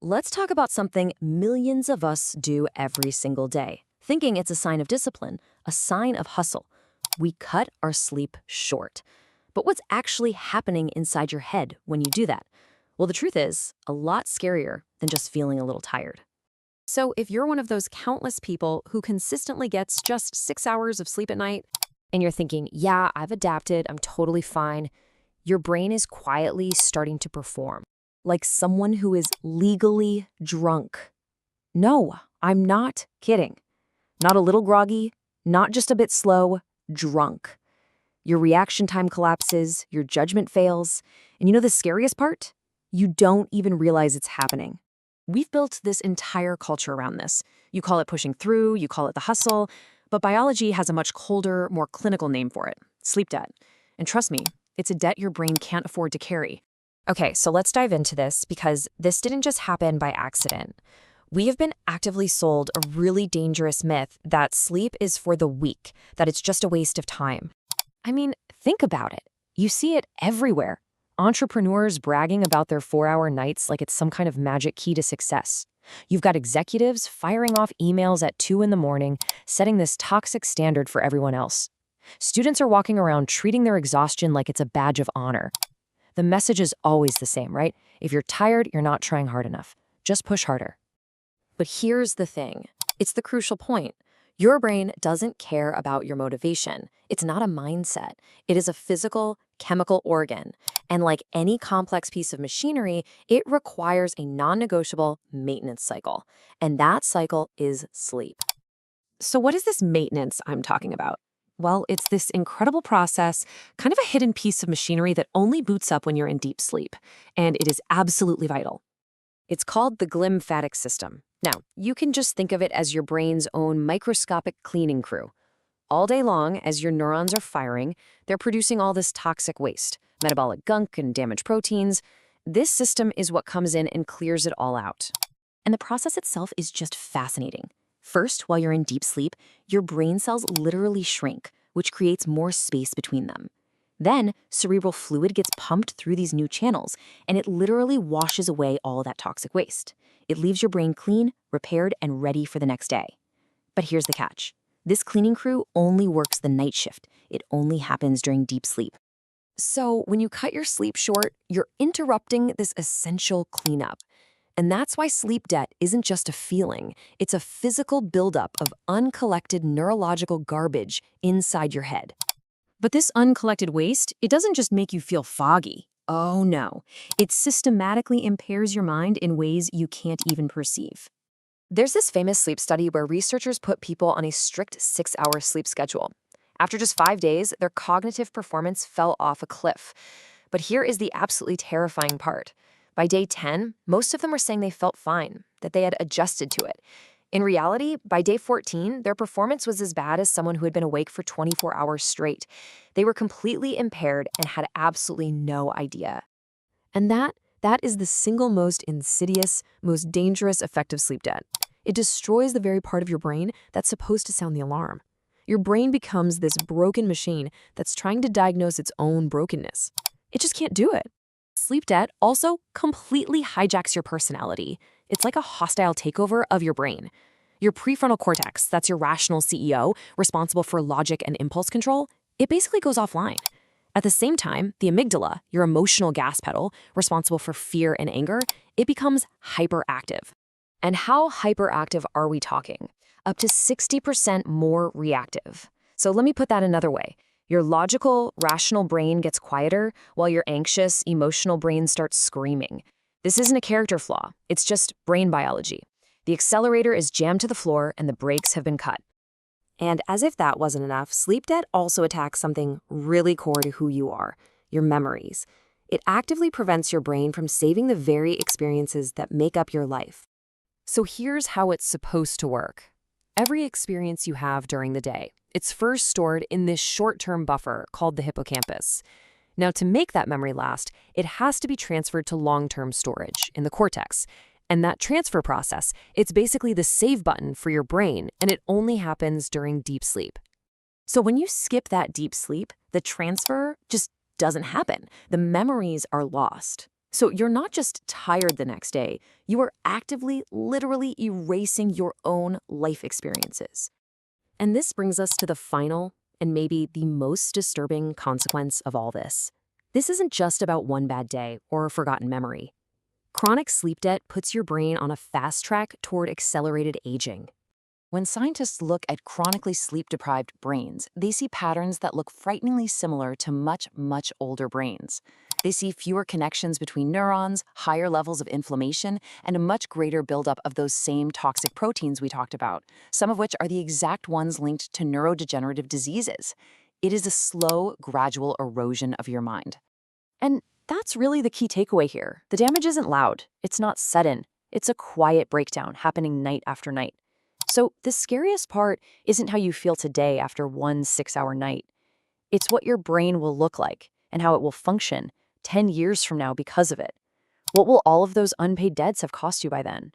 Let's talk about something millions of us do every single day, thinking it's a sign of discipline, a sign of hustle. We cut our sleep short. But what's actually happening inside your head when you do that? Well, the truth is, a lot scarier than just feeling a little tired. So if you're one of those countless people who consistently gets just 6 hours of sleep at night, and you're thinking, yeah, I've adapted, I'm totally fine, your brain is quietly starting to perform. Like someone who is legally drunk. No, I'm not kidding. Not a little groggy, not just a bit slow, drunk. Your reaction time collapses, your judgment fails, and you know the scariest part? You don't even realize it's happening. We've built this entire culture around this. You call it pushing through, you call it the hustle, but biology has a much colder, more clinical name for it, sleep debt. And trust me, it's a debt your brain can't afford to carry. Okay, so let's dive into this because this didn't just happen by accident. We have been actively sold a really dangerous myth that sleep is for the weak, that it's just a waste of time. I mean, think about it. You see it everywhere. Entrepreneurs bragging about their 4-hour nights like it's some kind of magic key to success. You've got executives firing off emails at 2 in the morning, setting this toxic standard for everyone else. Students are walking around treating their exhaustion like it's a badge of honor. The message is always the same, right? If you're tired, you're not trying hard enough. Just push harder. But here's the thing. It's the crucial point. Your brain doesn't care about your motivation. It's not a mindset. It is a physical, chemical organ. And like any complex piece of machinery, it requires a non-negotiable maintenance cycle. And that cycle is sleep. So what is this maintenance I'm talking about? Well, it's this incredible process, kind of a hidden piece of machinery that only boots up when you're in deep sleep. And it is absolutely vital. It's called the glymphatic system. Now, you can just think of it as your brain's own microscopic cleaning crew. All day long, as your neurons are firing, they're producing all this toxic waste, metabolic gunk and damaged proteins. This system is what comes in and clears it all out. And the process itself is just fascinating. First, while you're in deep sleep, your brain cells literally shrink, which creates more space between them. Then, cerebral fluid gets pumped through these new channels, and it literally washes away all that toxic waste. It leaves your brain clean, repaired, and ready for the next day. But here's the catch. This cleaning crew only works the night shift. It only happens during deep sleep. So when you cut your sleep short, you're interrupting this essential cleanup. And that's why sleep debt isn't just a feeling. It's a physical buildup of uncollected neurological garbage inside your head. But this uncollected waste, it doesn't just make you feel foggy. Oh no, it systematically impairs your mind in ways you can't even perceive. There's this famous sleep study where researchers put people on a strict 6-hour sleep schedule. After just 5 days, their cognitive performance fell off a cliff. But here is the absolutely terrifying part. By day 10, most of them were saying they felt fine, that they had adjusted to it. In reality, by day 14, their performance was as bad as someone who had been awake for 24 hours straight. They were completely impaired and had absolutely no idea. And that is the single most insidious, most dangerous effect of sleep debt. It destroys the very part of your brain that's supposed to sound the alarm. Your brain becomes this broken machine that's trying to diagnose its own brokenness. It just can't do it. Sleep debt also completely hijacks your personality. It's like a hostile takeover of your brain. Your prefrontal cortex, that's your rational CEO, responsible for logic and impulse control, it basically goes offline. At the same time, the amygdala, your emotional gas pedal, responsible for fear and anger, it becomes hyperactive. And how hyperactive are we talking? Up to 60% more reactive. So let me put that another way. Your logical, rational brain gets quieter, while your anxious, emotional brain starts screaming. This isn't a character flaw, it's just brain biology. The accelerator is jammed to the floor and the brakes have been cut. And as if that wasn't enough, sleep debt also attacks something really core to who you are, your memories. It actively prevents your brain from saving the very experiences that make up your life. So here's how it's supposed to work. Every experience you have during the day, it's first stored in this short-term buffer called the hippocampus. Now, to make that memory last, it has to be transferred to long-term storage in the cortex. And that transfer process, it's basically the save button for your brain, and it only happens during deep sleep. So when you skip that deep sleep, the transfer just doesn't happen. The memories are lost. So you're not just tired the next day, you are actively, literally erasing your own life experiences. And this brings us to the final and maybe the most disturbing consequence of all this. This isn't just about one bad day or a forgotten memory. Chronic sleep debt puts your brain on a fast track toward accelerated aging. When scientists look at chronically sleep-deprived brains, they see patterns that look frighteningly similar to much, much older brains. They see fewer connections between neurons, higher levels of inflammation, and a much greater buildup of those same toxic proteins we talked about, some of which are the exact ones linked to neurodegenerative diseases. It is a slow, gradual erosion of your mind. And that's really the key takeaway here. The damage isn't loud, it's not sudden, it's a quiet breakdown happening night after night. So the scariest part isn't how you feel today after one 6-hour night. It's what your brain will look like and how it will function 10 years from now because of it. What will all of those unpaid debts have cost you by then?